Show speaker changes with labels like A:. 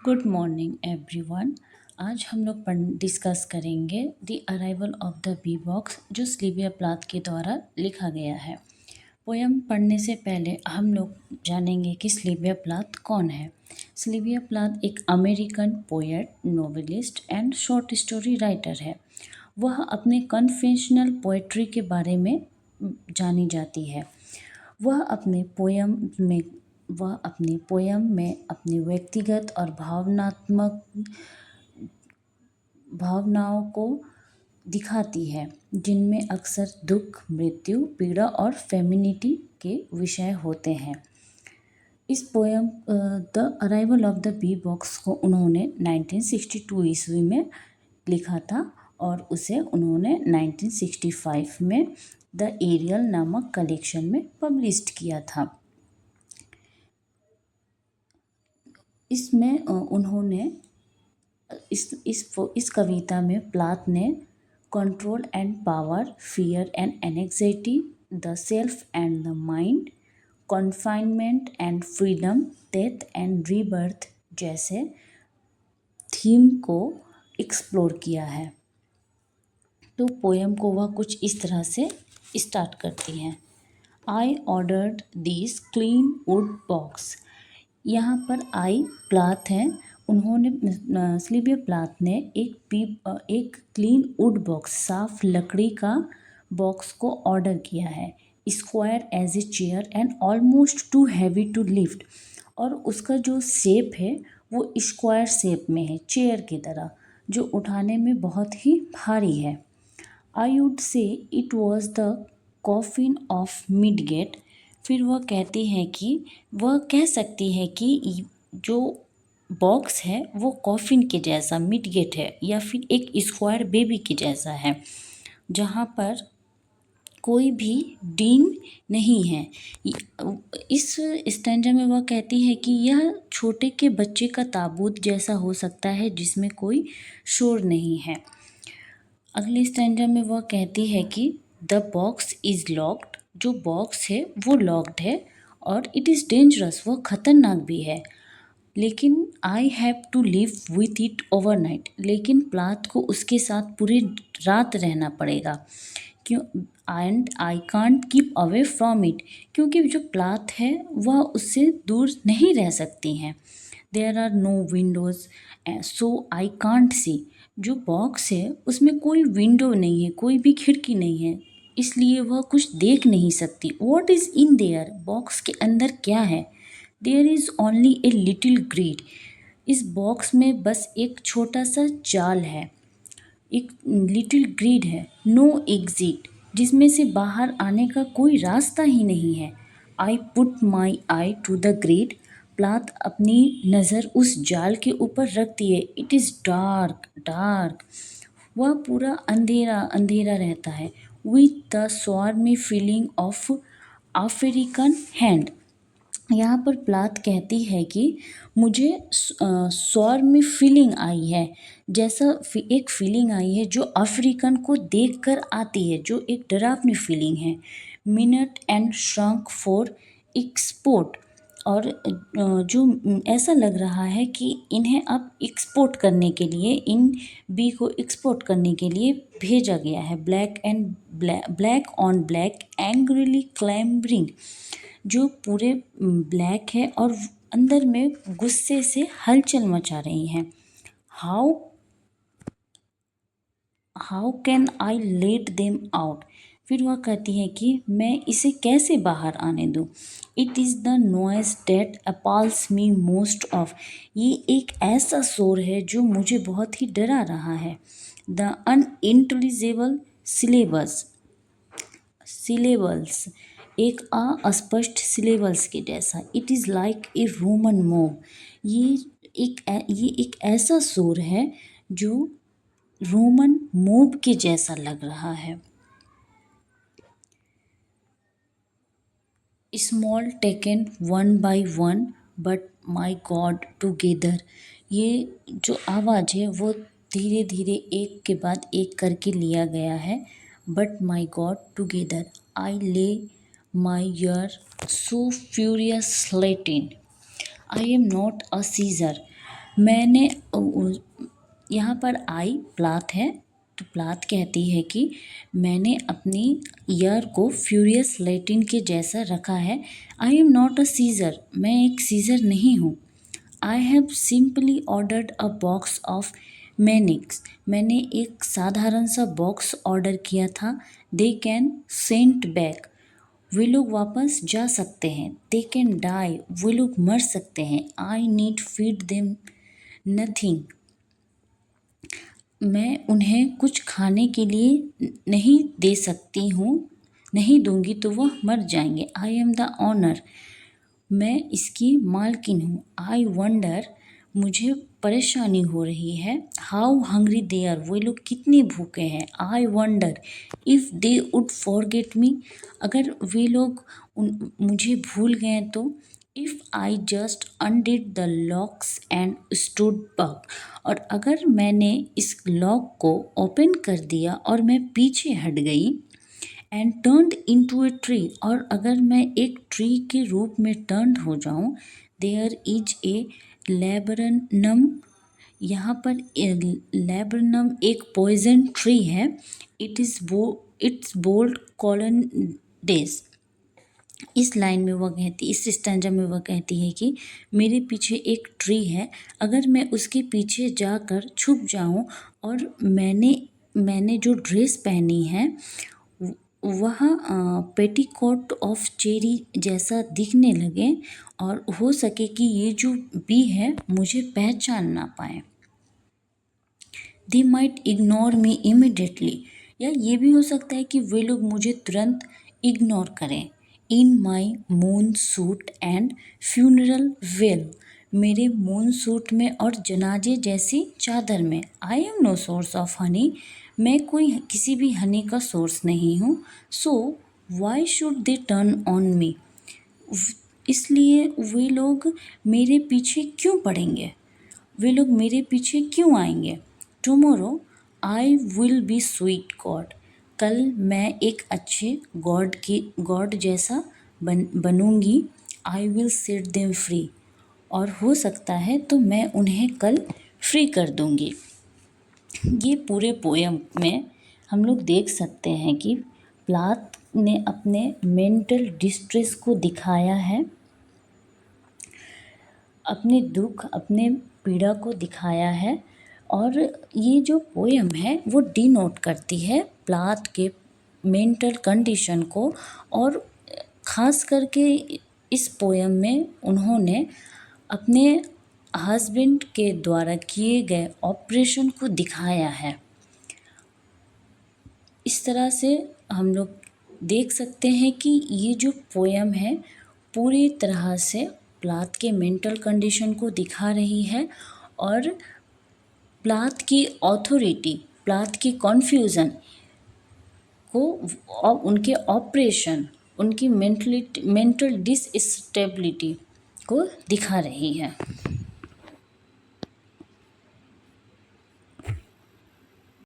A: Good morning everyone. आज हम लोग डिस्कस करेंगे the arrival of the bee box, जो सिल्विया प्लाथ के द्वारा लिखा गया है। पोयम पढ़ने से पहले हम लोग जानेंगे कि सिल्विया प्लाथ कौन है। सिल्विया प्लाथ एक American poet, novelist and short story writer है। वह अपने कन्वेंशनल पोएट्री के बारे में जानी जाती है। वह अपने पोयम में अपनी व्यक्तिगत और भावनाओं को दिखाती है, जिनमें अक्सर दुख, मृत्यु, पीड़ा और फेमिनिटी के विषय होते हैं। इस poem the arrival of the bee box को उन्होंने 1962 ईस्वी में लिखा था और उसे उन्होंने 1965 में द एरियल नामक कलेक्शन में पब्लिश किया था। इसमें उन्होंने इस कविता में प्लाथ ने control and power, fear and anxiety, the self and the mind, confinement and freedom, death and rebirth जैसे थीम को एक्सप्लोर किया है। तो पोएम को वह कुछ इस तरह से स्टार्ट करती हैं। I ordered this clean would box. यहाँ पर आई प्लाथ है। उन्होंने सिल्विया प्लाथ ने एक क्लीन वुड बॉक्स, साफ लकड़ी का बॉक्स को ऑर्डर किया है। Square as a chair and almost too heavy to lift, और उसका जो शेप है वो स्क्वायर शेप में है, चेयर की तरह, जो उठाने में बहुत ही भारी है। I would say it was the coffin of midget. फिर वह कहती है कि वह कह सकती है कि जो बॉक्स है वो कॉफिन के जैसा मिडगेट है, या फिर एक स्क्वायर बेबी के जैसा है, जहाँ पर कोई भी डीन नहीं है। इस स्टैंजा में वह कहती है कि यह छोटे के बच्चे का ताबूत जैसा हो सकता है, जिसमें कोई शोर नहीं है। अगले स्टैंजा में वह कहती है कि द बॉक्स इज़ लॉक्ड। जो बॉक्स है वो लॉक्ड है, और इट इज़ डेंजरस, वह खतरनाक भी है। लेकिन I have to live with it overnight. लेकिन प्लाथ को उसके साथ पूरी रात रहना पड़ेगा, क्यों? And I can't keep away from it. क्योंकि जो प्लाथ है वह उससे दूर नहीं रह सकती हैं। There are no windows so I can't see. जो बॉक्स है उसमें कोई विंडो नहीं है, कोई भी खिड़की नहीं है, इसलिए वह कुछ देख नहीं सकती। What is in there? Box के अंदर क्या है? There is only a little grid. इस बॉक्स में बस एक छोटा सा जाल है, एक लिटिल ग्रिड है, नो एग्जिट, जिसमें से बाहर आने का कोई रास्ता ही नहीं है। I put my eye to the grid. Plath अपनी नज़र उस जाल के ऊपर रखती है। It is dark dark. वह पूरा अंधेरा अंधेरा रहता है। With the swarmy feeling of African hand. यहाँ पर प्लाथ कहती है कि मुझे स्वर में फीलिंग आई है, जैसा एक फीलिंग आई है जो अफ्रीकन को देखकर आती है, जो एक डरावनी फीलिंग है। Minute and shrunk for export. और जो ऐसा लग रहा है कि इन्हें अब एक्सपोर्ट करने के लिए, इन बी को एक्सपोर्ट करने के लिए भेजा गया है। Black on black angrily clambering. जो पूरे ब्लैक है और अंदर में गुस्से से हलचल मचा रही हैं। How can I let them out. फिर वह कहती है कि मैं इसे कैसे बाहर आने दूँ। It is the noise that appals me most of. ये एक ऐसा शोर है जो मुझे बहुत ही डरा रहा है। द अनइंटेलिजिबल सिलेबल्स, एक अस्पष्ट सिलेबल्स के जैसा। It is like a Roman mob. ये एक ऐसा शोर है जो रोमन मोब के जैसा लग रहा है। Small taken one by one but my god together. ये जो आवाज़ है वो धीरे धीरे एक के बाद एक करके लिया गया है। But my god together I lay my ear so furious Latin. I am not a Caesar. मैंने यहाँ पर आई प्लाथ है, तो प्लाथ कहती है कि मैंने अपनी ईयर को फ्यूरियस लैटिन के जैसा रखा है। I am not a Caesar, मैं एक सीजर नहीं हूँ। I have simply ordered a box of maniacs, मैंने एक साधारण सा बॉक्स ऑर्डर किया था। दे कैन सेंट बैक, वे लोग वापस जा सकते हैं। दे कैन डाई, वे लोग मर सकते हैं। I need feed them nothing, मैं उन्हें कुछ खाने के लिए नहीं दे सकती हूँ, नहीं दूंगी तो वह मर जाएंगे। आई एम द ऑनर, मैं इसकी मालकिन हूँ। आई वंडर, मुझे परेशानी हो रही है। हाउ हंग्री दे आर, वो लोग कितने भूखे हैं। I wonder if they would forget me, अगर वे लोग मुझे भूल गए तो। If I just undid the locks and stood back, और अगर मैंने इस लॉक को ओपन कर दिया और मैं पीछे हट गई। And turned into a tree, और अगर मैं एक ट्री के रूप में टर्न हो जाऊं। देयर इज ए लेबरनम, यहाँ पर लेबरनम एक पॉइजन ट्री है। इट्स बोल्ड कॉलन डेज, इस लाइन में वह कहती, इस स्टैंजा में वह कहती है कि मेरे पीछे एक ट्री है, अगर मैं उसके पीछे जाकर छुप जाऊं और मैंने जो ड्रेस पहनी है वह पेटीकोट ऑफ चेरी जैसा दिखने लगे, और हो सके कि ये जो बी है मुझे पहचान ना पाए। They might ignore me immediately, या ये भी हो सकता है कि वे लोग मुझे तुरंत इग्नोर करें। In my moon suit and funeral veil, मेरे मून सूट में और जनाजे जैसी चादर में। I am no source of honey, मैं कोई किसी भी हनी का सोर्स नहीं हूँ। So why should they turn on me, इसलिए वे लोग मेरे पीछे क्यों पड़ेंगे, वे लोग मेरे पीछे क्यों आएंगे। Tomorrow I will be sweet god, कल मैं एक अच्छे गॉड जैसा बनूंगी। I will set them free, और हो सकता है तो मैं उन्हें कल फ्री कर दूंगी। ये पूरे पोयम में हम लोग देख सकते हैं कि प्लाथ ने अपने मेंटल डिस्ट्रेस को दिखाया है, अपने दुख, अपने पीड़ा को दिखाया है। और ये जो पोयम है वो डिनोट करती है प्लाथ के मेंटल कंडीशन को, और ख़ास करके इस पोयम में उन्होंने अपने हस्बैंड के द्वारा किए गए ऑपरेशन को दिखाया है। इस तरह से हम लोग देख सकते हैं कि ये जो पोयम है पूरी तरह से प्लाथ के मेंटल कंडीशन को दिखा रही है, और प्लाथ की ऑथोरिटी, प्लाथ की कॉन्फ्यूज़न को और उनके ऑपरेशन, उनकी मेंटल डिसस्टेबिलिटी को दिखा रही है।